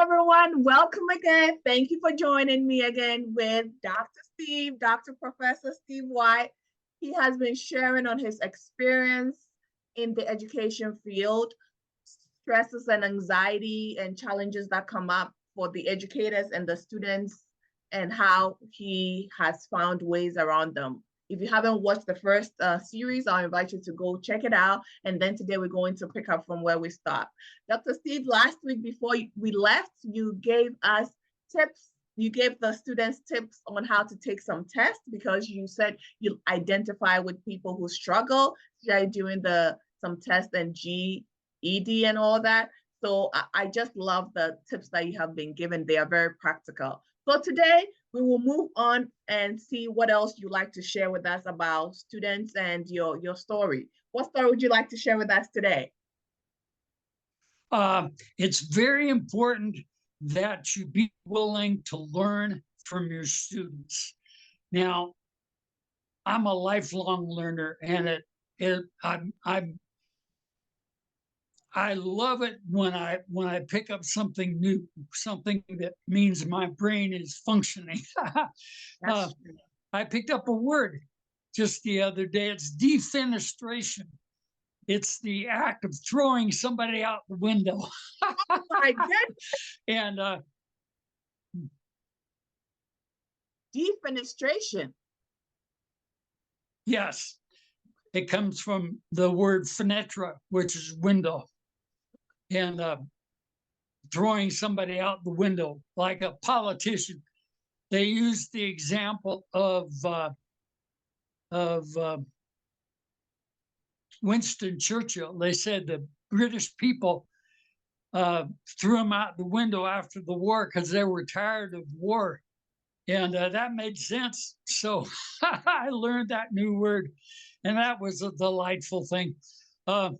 everyone. Welcome again. Thank you for joining me again with Dr. Steve, Dr. Professor Steve White. He has been sharing on his experience in the education field, stresses and anxiety and challenges that come up for the educators and the students, and how he has found ways around them. If you haven't watched the first series, I'll invite you to go check it out. And then today we're going to pick up from where we start. Dr. Steve, last week before we left, you gave us tips. You gave the students tips on how to take some tests because you said you identify with people who struggle doing some tests and GED and all that. So I just love the tips that you have been given. They are very practical. So today we will move on and see what else you'd like to share with us about students and your story. What story would you like to share with us today? It's very important that you be willing to learn from your students. Now, I'm a lifelong learner, and I love it when I pick up something new, something that means my brain is functioning. I picked up a word just the other day. It's defenestration. It's the act of throwing somebody out the window. Oh my goodness. And defenestration. Yes, it comes from the word fenetra, which is window, and throwing somebody out the window, like a politician. They used the example of Winston Churchill. They said the British people threw him out the window after the war because they were tired of war. And that made sense. So I learned that new word, and that was a delightful thing. I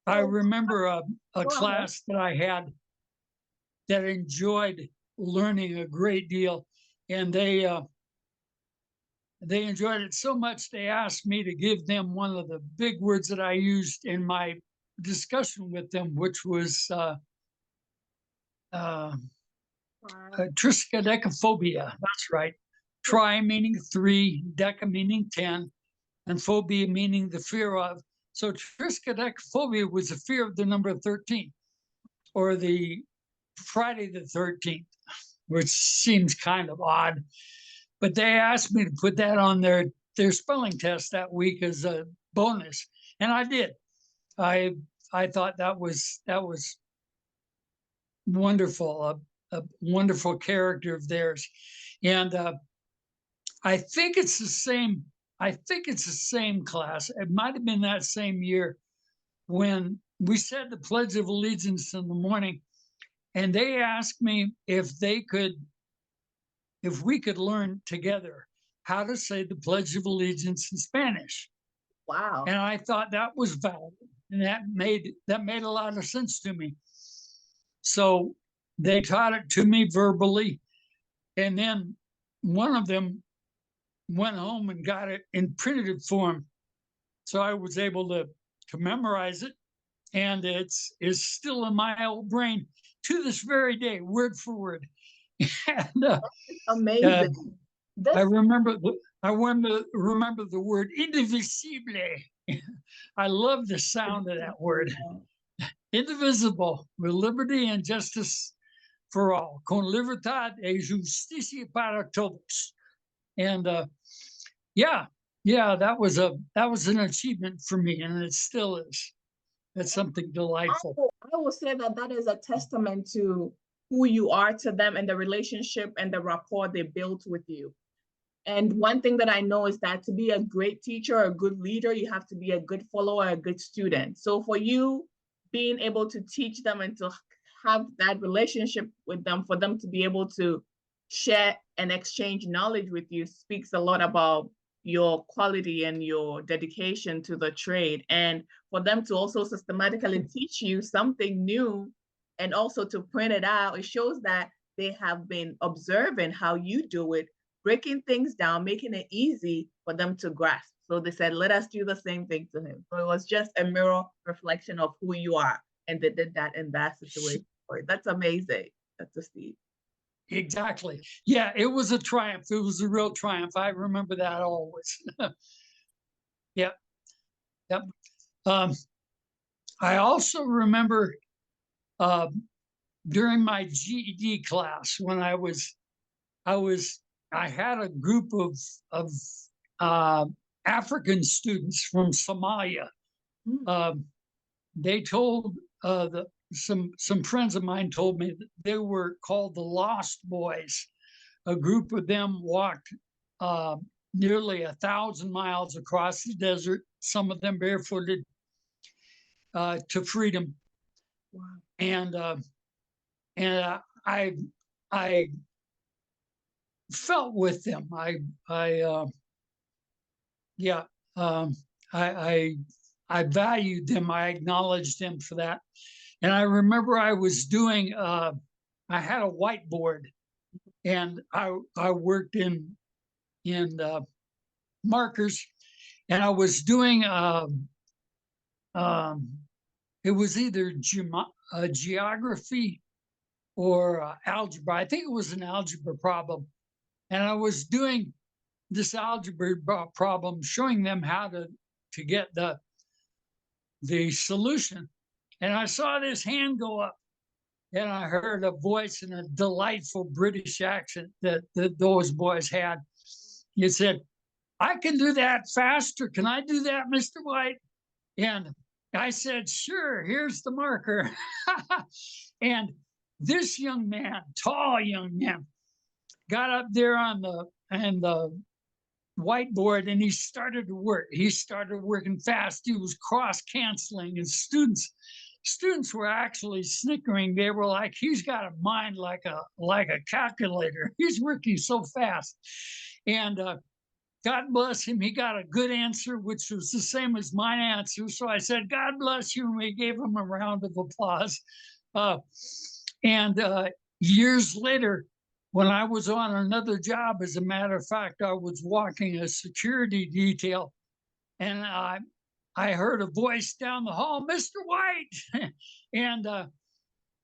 remember a class that I had that enjoyed learning a great deal, and they enjoyed it so much they asked me to give them one of the big words that I used in my discussion with them, which was triskaidekaphobia. That's right. Tri meaning 3, deca meaning 10, and phobia meaning the fear of. So triskaidekaphobia was the fear of the number 13, or the Friday the 13th, which seems kind of odd. But they asked me to put that on their spelling test that week as a bonus, and I did. I thought that was wonderful, a wonderful character of theirs, and I think it's the same. I think it's the same class. It might have been that same year when we said the Pledge of Allegiance in the morning, and they asked me if we could learn together how to say the Pledge of Allegiance in Spanish. Wow. And I thought that was valid, and that made a lot of sense to me. So they taught it to me verbally, and then one of them went home and got it in printed form. So I was able to memorize it, and it's still in my old brain to this very day, word for word. And, amazing. I remember the word indivisible. I love the sound of that word. Indivisible, with liberty and justice for all. Con libertad y justicia para todos. And that was an achievement for me, and it still is. That's something delightful. I will say that is a testament to who you are to them and the relationship and the rapport they built with you. And one thing that I know is that to be a great teacher or a good leader, you have to be a good follower, a good student. So for you, being able to teach them and to have that relationship with them, for them to be able to share and exchange knowledge with you, speaks a lot about your quality and your dedication to the trade. And for them to also systematically teach you something new and also to print it out, it shows that they have been observing how you do it, breaking things down, making it easy for them to grasp. So they said, let us do the same thing to him. So it was just a mirror reflection of who you are. And they did that in that situation. Yeah. That's amazing, Dr. Steve. Exactly. Yeah, it was a triumph. It was a real triumph. I remember that always. Yeah. Yep. Um, I also remember during my GED class when I had a group of uh, African students from Somalia. Mm. They told some friends of mine told me that they were called the Lost Boys. A group of them walked uh, nearly 1,000 miles across the desert, some of them barefooted, to freedom. Wow. And I I felt with them. Yeah, um, I I valued them. I acknowledged them for that. And I remember I was doing. I had a whiteboard, and I worked in markers, and I was doing. Um, it was either geography or algebra. I think it was an algebra problem, and I was doing this algebra problem, showing them how to get the solution. And I saw this hand go up, and I heard a voice in a delightful British accent that those boys had. He said, "I can do that faster. Can I do that, Mr. White?" And I said, "Sure, here's the marker." And this young man, tall young man, got up there on the whiteboard and he started to work. He started working fast. He was cross canceling, and students were actually snickering. They were like, "He's got a mind like a calculator. He's working so fast." And God bless him, he got a good answer, which was the same as my answer. So I said, "God bless you," and we gave him a round of applause. And years later, when I was on another job, as a matter of fact, I was walking a security detail, and I heard a voice down the hall, "Mr. White." And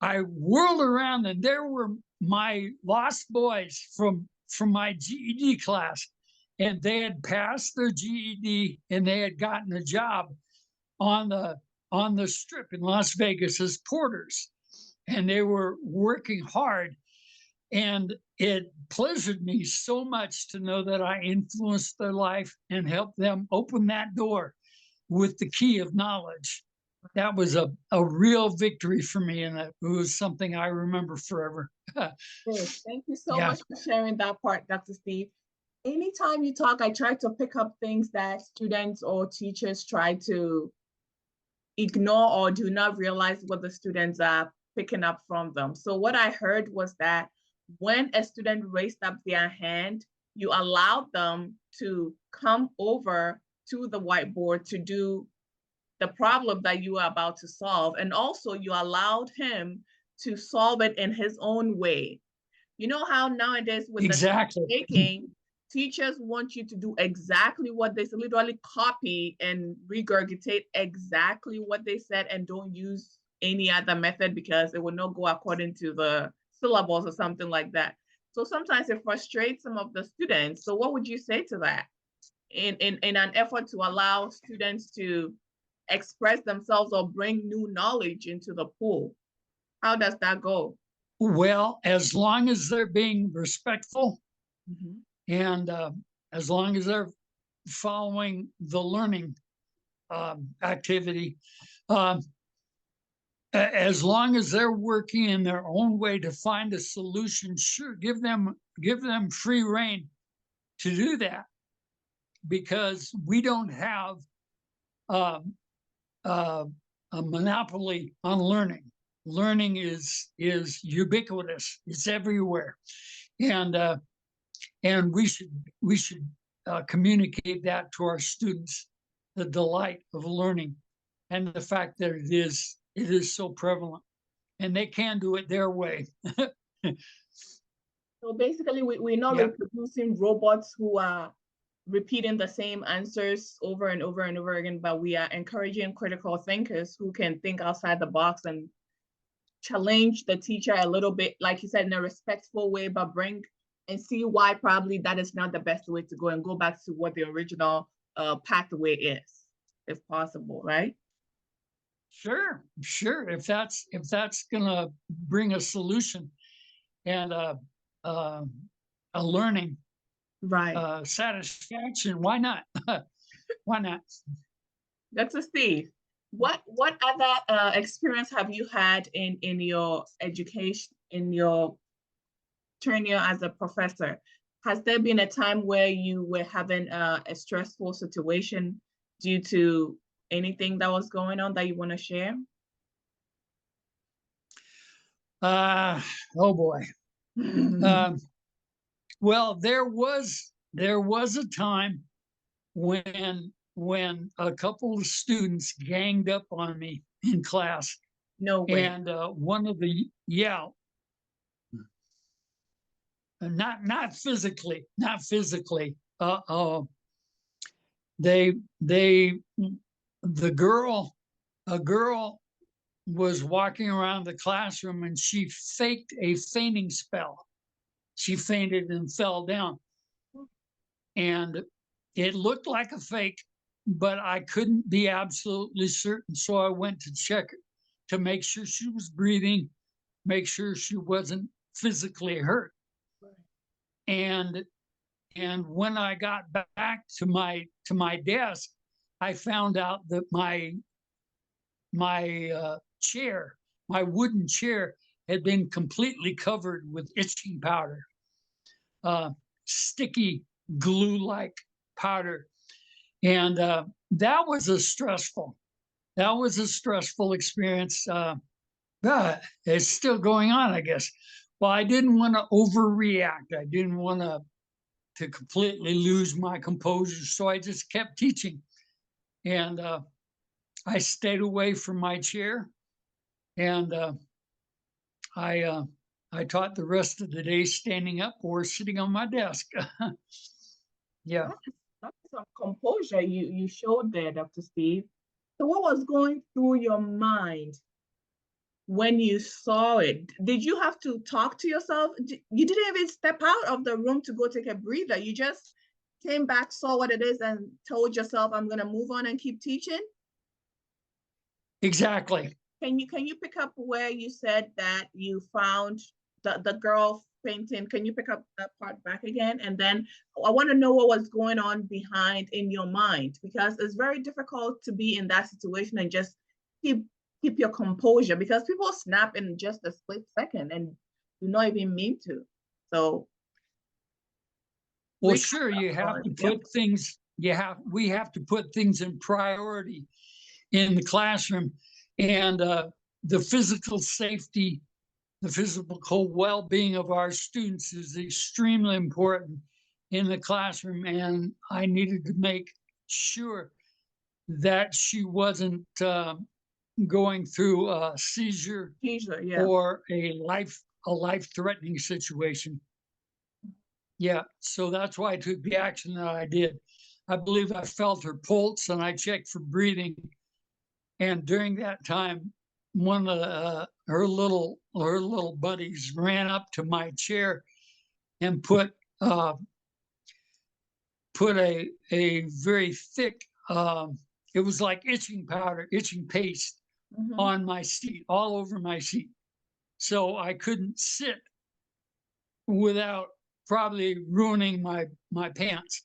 I whirled around, and there were my lost boys from my GED class, and they had passed their GED and they had gotten a job on the strip in Las Vegas as porters, and they were working hard. And it pleasured me so much to know that I influenced their life and helped them open that door with the key of knowledge. That was a real victory for me, and it was something I remember forever. Good. Thank you so Yeah. much for sharing that part, Dr. Steve. Anytime you talk, I try to pick up things that students or teachers try to ignore or do not realize what the students are picking up from them. So what I heard was that when a student raised up their hand, you allowed them to come over to the whiteboard to do the problem that you are about to solve. And also you allowed him to solve it in his own way. You know how nowadays with Exactly. the taking, teachers want you to do exactly what they literally copy and regurgitate exactly what they said and don't use any other method because it will not go according to the syllabus or something like that. So sometimes it frustrates some of the students. So what would you say to that in an effort to allow students to express themselves or bring new knowledge into the pool? How does that go? Well, as long as they're being respectful, Mhm. and as long as they're following the learning activity, um, as long as they're working in their own way to find a solution, sure, give them free rein to do that, because we don't have um, uh, a monopoly on learning. Learning is ubiquitous; it's everywhere, and we should communicate that to our students, the delight of learning, and the fact that it is so prevalent, and they can do it their way. So basically, we're not Yep. reproducing robots who are repeating the same answers over and over and over again, but we are encouraging critical thinkers who can think outside the box and challenge the teacher a little bit, like you said, in a respectful way, but bring and see why probably that is not the best way to go, and go back to what the original pathway is, if possible, right? Sure, sure. If that's gonna bring a solution and a learning Right. satisfaction, why not? Why not? Dr. Steve, what other experience have you had in your education, in your tenure as a professor? Has there been a time where you were having a stressful situation due to anything that was going on that you want to share? Oh boy. Um, well, there was a time when a couple of students ganged up on me in class, No way. and one of the not physically, not physically. They the girl a girl was walking around the classroom and she faked a fainting spell. She fainted and fell down. And it looked like a fake, but I couldn't be absolutely certain. So I went to check her to make sure she was breathing, make sure she wasn't physically hurt. And when I got back to my desk, I found out that my chair, my wooden chair, had been completely covered with itching powder, sticky glue-like powder, and that was a stressful experience. But it's still going on, I guess. Well, I didn't want to overreact. I didn't want to completely lose my composure, so I just kept teaching, and I stayed away from my chair, and I taught the rest of the day standing up or sitting on my desk. Yeah. That's some composure you showed there, Dr. Steve. So what was going through your mind when you saw it? Did you have to talk to yourself? You didn't even step out of the room to go take a breather. You just came back, saw what it is, and told yourself, I'm going to move on and keep teaching? Exactly. Can you pick up where you said that you found the girl fainting? Can you pick up that part back again? And then I want to know what was going on behind in your mind, because it's very difficult to be in that situation and just keep your composure, because people snap in just a split second and do not even mean to. So well, sure, you have to put yep. things, we have to put things in priority in the classroom, and the physical safety, the physical well-being of our students is extremely important in the classroom, and I needed to make sure that she wasn't going through a seizure Yeah. or a life-threatening situation. Yeah, so that's why I took the action that I did. I believe I felt her pulse and I checked for breathing. And during that time, one of her little buddies ran up to my chair and put a very thick, it was like itching powder, itching paste on my seat, all over my seat. So I couldn't sit without probably ruining my pants.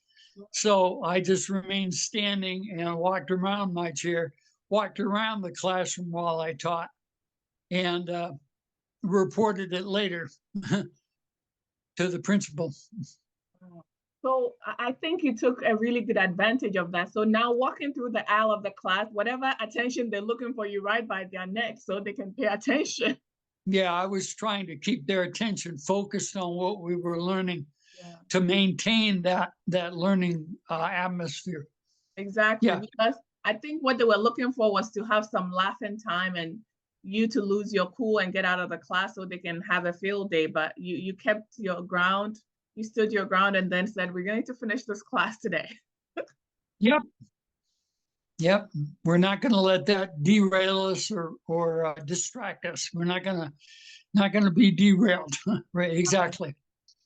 So I just remained standing and walked around my chair, walked around the classroom while I taught, and reported it later to the principal. So I think you took a really good advantage of that. So now walking through the aisle of the class, whatever attention they're looking for, you right by their neck so they can pay attention. Yeah, I was trying to keep their attention focused on what we were learning, to maintain that learning atmosphere. Exactly. Yeah. Because I think what they were looking for was to have some laughing time and you to lose your cool and get out of the class so they can have a field day. But you kept your ground, you stood your ground, and then said, we're going to finish this class today. Yep. Yep. We're not going to let that derail us or distract us. We're not going to be derailed. Right. Exactly.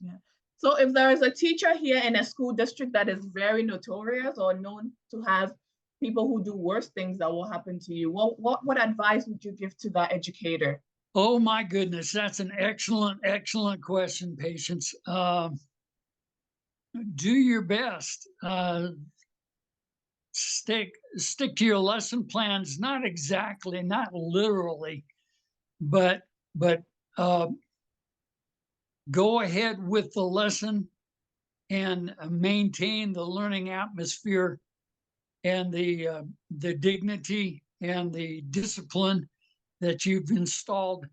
Yeah. So if there is a teacher here in a school district that is very notorious or known to have people who do worse things that will happen to you, what advice would you give to that educator? Oh my goodness, that's an excellent question, Patience. Do your best. Stick to your lesson plans, not exactly, not literally, but but uh, go ahead with the lesson and maintain the learning atmosphere and the dignity and the discipline that you've installed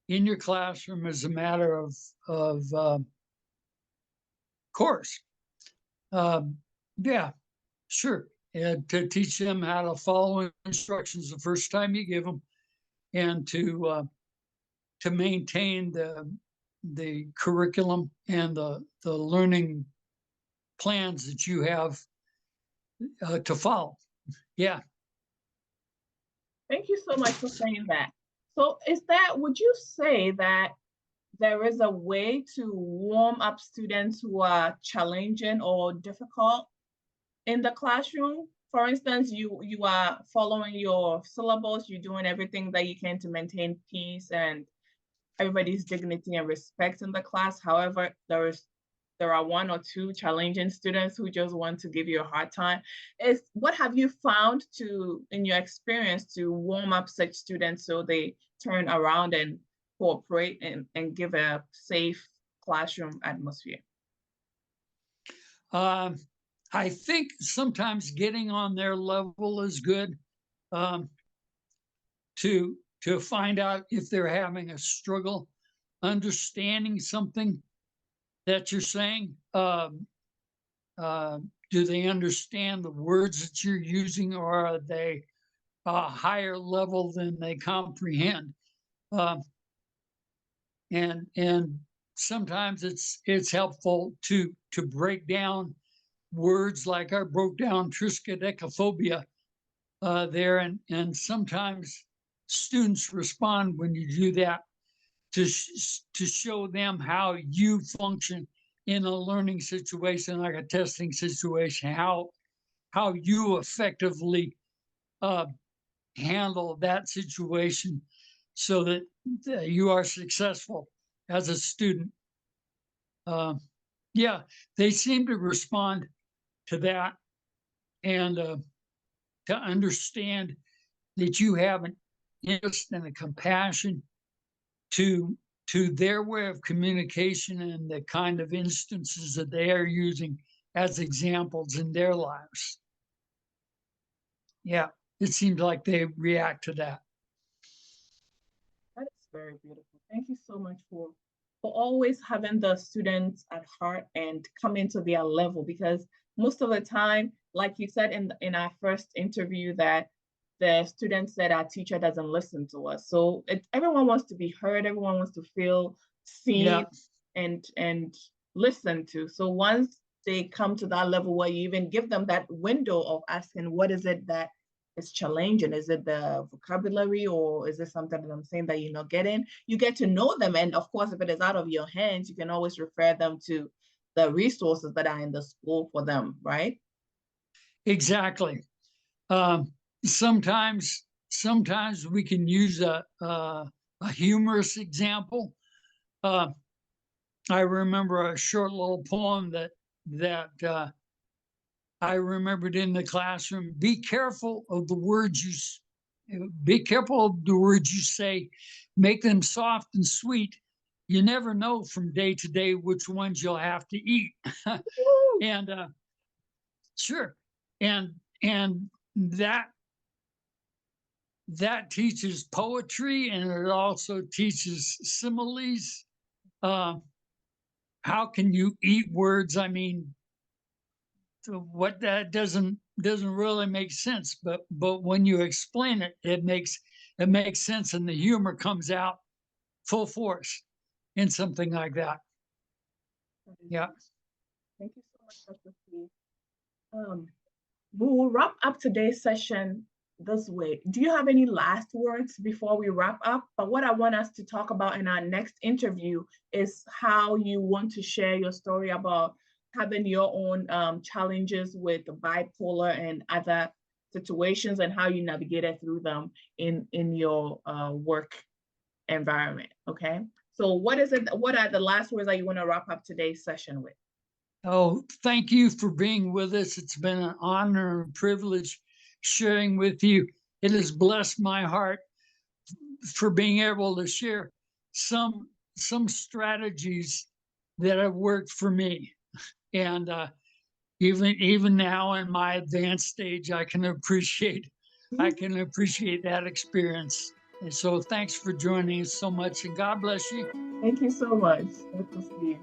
in your classroom as a matter of course. Yeah, sure. And to teach them how to follow instructions the first time you give them, and to maintain the curriculum and the learning plans that you have to follow. Yeah. Thank you so much for saying that. So would you say that there is a way to warm up students who are challenging or difficult in the classroom? For instance, you are following your syllabus, you're doing everything that you can to maintain peace and everybody's dignity and respect in the class. However, there are one or two challenging students who just want to give you a hard time. What have you found in your experience to warm up such students so they turn around and cooperate and give a safe classroom atmosphere? Um, I think sometimes getting on their level is good, um, to find out if they're having a struggle understanding something that you're saying. Do they understand the words that you're using, or are they a higher level than they comprehend? Um, and sometimes it's helpful to break down words like I broke down triskaidekaphobia there, and sometimes students respond when you do that to show them how you function in a learning situation like a testing situation, how you effectively uh, handle that situation so that you are successful as a student. Uh, yeah, they seem to respond to that, and to understand that you have an interest and a compassion to to their way of communication and the kind of instances that they are using as examples in their lives. Yeah, it seems like they react to that. That is very beautiful. Thank you so much for always having the students at heart and coming to their level, because most of the time, like you said in our first interview, that the students said our teacher doesn't listen to us. So everyone wants to be heard, everyone wants to feel seen Yeah, and listened to. So once they come to that level where you even give them that window of asking, what is it that is challenging? Is it the vocabulary, or is it something that I'm saying that you're not getting? You get to know them. And of course, if it is out of your hands, you can always refer them to the resources that are in the school for them, right? exactly. Um, sometimes we can use a humorous example. Uh, I remember a short little poem that I remembered in the classroom. Be careful of the words be careful of the words you say. Make them soft and sweet. You never know from day to day which ones you'll have to eat. And sure, and that teaches poetry, and it also teaches similes. Uh, how can you eat words? I mean, what that doesn't really make sense, but when you explain it, it makes sense, and the humor comes out full force in something like that. Yeah. Thank you so much, Dr. Steve. Um, We will wrap up today's session this way. Do you have any last words before we wrap up? But what I want us to talk about in our next interview is how you want to share your story about having your own challenges with bipolar and other situations and how you navigated through them in your work environment. Okay. So what is it? What are the last words that you want to wrap up today's session with? Oh, thank you for being with us. It's been an honor and privilege sharing with you. It has blessed my heart for being able to share some strategies that have worked for me. And even now in my advanced stage, I can appreciate that experience. And so thanks for joining us so much, and God bless you. Thank you so much, Dr. Steve.